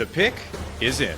The pick is in.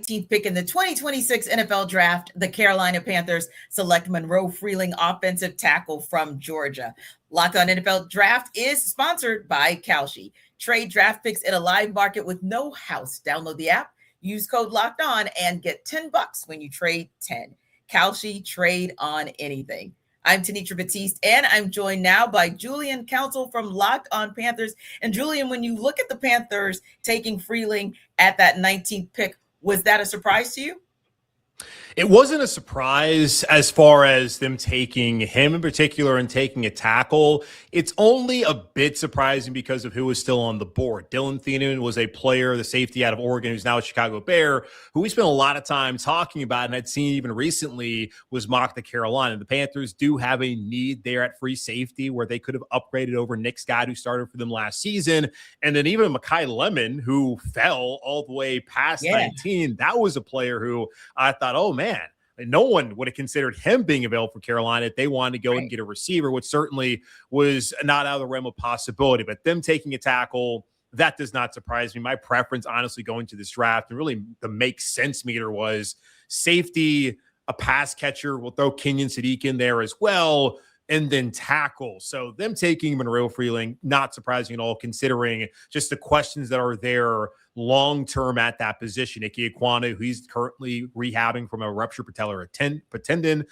19th pick in the 2026 NFL Draft, the Carolina Panthers select Monroe Freeling, offensive tackle from Georgia. Locked On NFL Draft is sponsored by Kalshi. Trade draft picks in a live market with no house. Download the app, use code Locked On, and get $10 when you trade 10. Kalshi, trade on anything. I'm Tanitra Batiste, and I'm joined now by Julian Council from Locked On Panthers. And Julian, when you look at the Panthers taking Freeling at that 19th pick, was that a surprise to you? It wasn't a surprise as far as them taking him in particular and taking a tackle. It's only a bit surprising because of who was still on the board. Dylan Thieneman was a player, the safety out of Oregon, who's now a Chicago Bear, who we spent a lot of time talking about and had seen even recently was mocked to Carolina. The Panthers do have a need there at free safety where they could have upgraded over Nick Scott, who started for them last season. And then even Mekhi Lemon, who fell all the way past 19. That was a player who I thought, oh, man, no one would have considered him being available for Carolina if they wanted to go and get a receiver, which certainly was not out of the realm of possibility. But them taking a tackle, that does not surprise me. My preference, honestly, going to this draft, and really the make sense meter was safety, a pass catcher. We'll throw Kenyon Sadiq in there as well, and then tackle. So them taking Monroe Freeling, not surprising at all, considering just the questions that are there long-term at that position. Ike Ekwonu, who he's currently rehabbing from a ruptured tendon. Then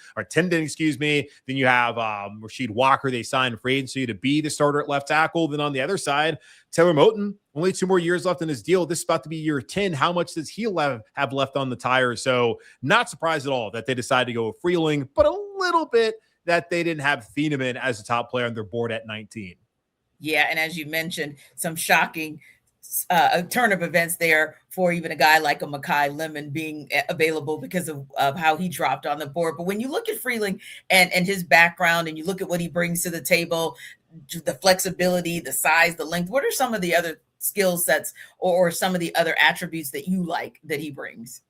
you have Rasheed Walker. They signed free agency to be the starter at left tackle. Then on the other side, Taylor Moton, only 2 more years left in his deal. This is about to be year 10. How much does he have left on the tire? So not surprised at all that they decided to go with Freeling, but a little bit that they didn't have Thieneman as a top player on their board at 19. Yeah, and as you mentioned, some shocking turn of events there for even a guy like a Mekhi Lemon being available because of how he dropped on the board. But when you look at Freeling and his background and you look at what he brings to the table, the flexibility, the size, the length, what are some of the other skill sets or some of the other attributes that you like that he brings?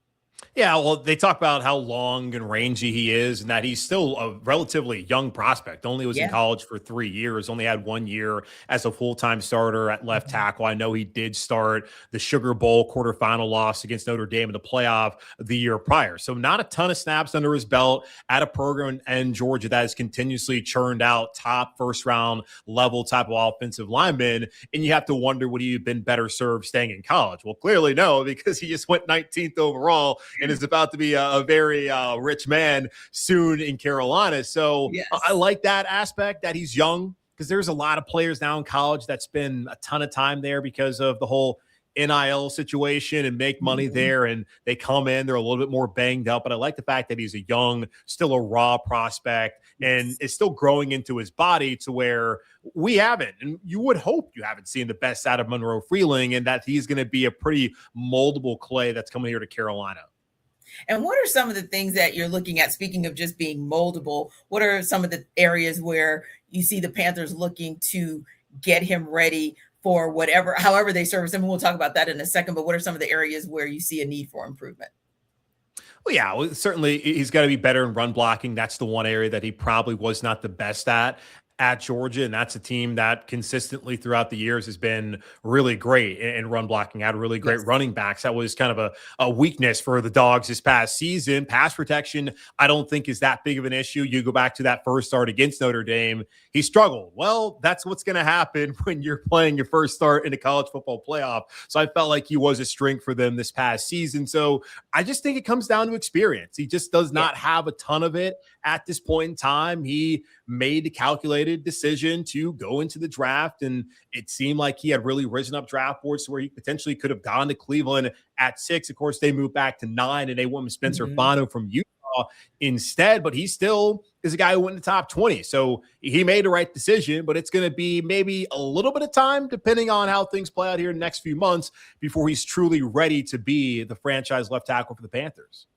Yeah, well, they talk about how long and rangy he is and that he's still a relatively young prospect. Only was in college for 3 years, only had 1 year as a full-time starter at left tackle. I know he did start the Sugar Bowl quarterfinal loss against Notre Dame in the playoff the year prior. So not a ton of snaps under his belt at a program in Georgia that has continuously churned out top first-round level type of offensive linemen. And you have to wonder, would he have been better served staying in college? Well, clearly no, because he just went 19th overall and is about to be a very rich man soon in Carolina. So I like that aspect that he's young, because there's a lot of players now in college that spend a ton of time there because of the whole NIL situation and make money there. And they come in, they're a little bit more banged up. But I like the fact that he's a young, still a raw prospect and is still growing into his body to where we haven't. And you would hope you haven't seen the best out of Monroe Freeling and that he's going to be a pretty moldable clay that's coming here to Carolina. And what are some of the things that you're looking at, speaking of just being moldable, what are some of the areas where you see the Panthers looking to get him ready for however they service him? And we'll talk about that in a second, but what are some of the areas where you see a need for improvement? Well, certainly he's got to be better in run blocking. That's the one area that he probably was not the best at Georgia, and that's a team that consistently throughout the years has been really great in run blocking, had really great running backs. That was kind of a weakness for the Dogs this past season. Pass protection, I don't think is that big of an issue. You go back to that first start against Notre Dame, he struggled. Well, that's what's going to happen when you're playing your first start in a college football playoff. So I felt like he was a strength for them this past season. So I just think it comes down to experience. He just does not have a ton of it at this point in time. He made the calculated decision to go into the draft, and it seemed like he had really risen up draft boards to where he potentially could have gone to Cleveland at 6. Of course, they moved back to 9, and they went with Spencer Fano from Utah instead, but he still is a guy who went in the top 20. So he made the right decision, but it's going to be maybe a little bit of time, depending on how things play out here in the next few months, before he's truly ready to be the franchise left tackle for the Panthers.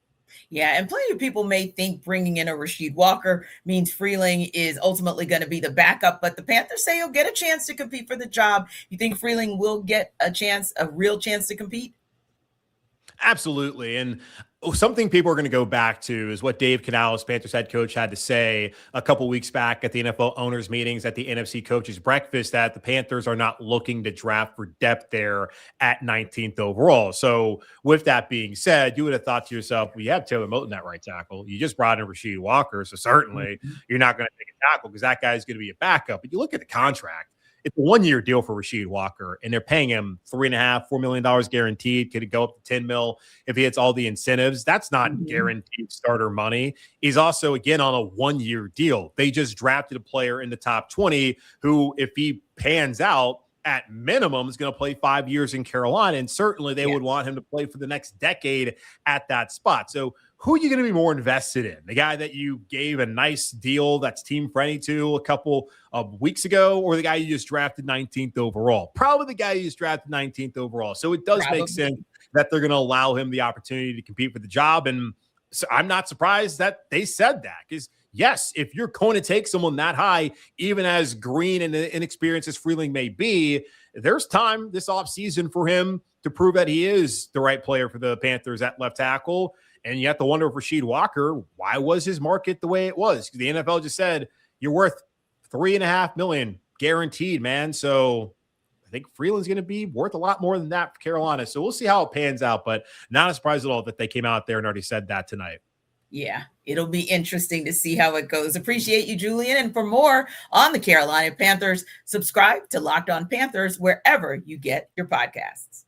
Yeah, and plenty of people may think bringing in a Rasheed Walker means Freeling is ultimately going to be the backup, but the Panthers say he'll get a chance to compete for the job. You think Freeling will get a real chance to compete? Absolutely. And something people are going to go back to is what Dave Canales, Panthers head coach, had to say a couple weeks back at the NFL owners meetings at the NFC coaches breakfast, that the Panthers are not looking to draft for depth there at 19th overall. So with that being said, you would have thought to yourself, we have Taylor Moton at right tackle. You just brought in Rasheed Walker. So certainly you're not going to take a tackle because that guy's going to be a backup. But you look at the contract. It's a 1-year deal for Rasheed Walker, and they're paying him $3.5–4 million guaranteed. Could it go up to 10 mil if he hits all the incentives? That's not guaranteed starter money. He's also, again, on a 1-year deal. They just drafted a player in the top 20 who, if he pans out, at minimum is going to play 5 years in Carolina, and certainly they would want him to play for the next decade at that spot. So who are you going to be more invested in? The guy that you gave a nice deal that's team friendly to a couple of weeks ago, or the guy you just drafted 19th overall? Probably the guy you just drafted 19th overall. So it does make sense that they're going to allow him the opportunity to compete for the job. And so I'm not surprised that they said that, because yes, if you're going to take someone that high, even as green and inexperienced as Freeling may be, there's time this offseason for him to prove that he is the right player for the Panthers at left tackle. And you have to wonder if Rasheed Walker, why was his market the way it was? The NFL just said, you're worth $3.5 million guaranteed, man. So I think Freeland's going to be worth a lot more than that for Carolina. So we'll see how it pans out, but not a surprise at all that they came out there and already said that tonight. Yeah, it'll be interesting to see how it goes. Appreciate you, Julian. And for more on the Carolina Panthers, subscribe to Locked On Panthers wherever you get your podcasts.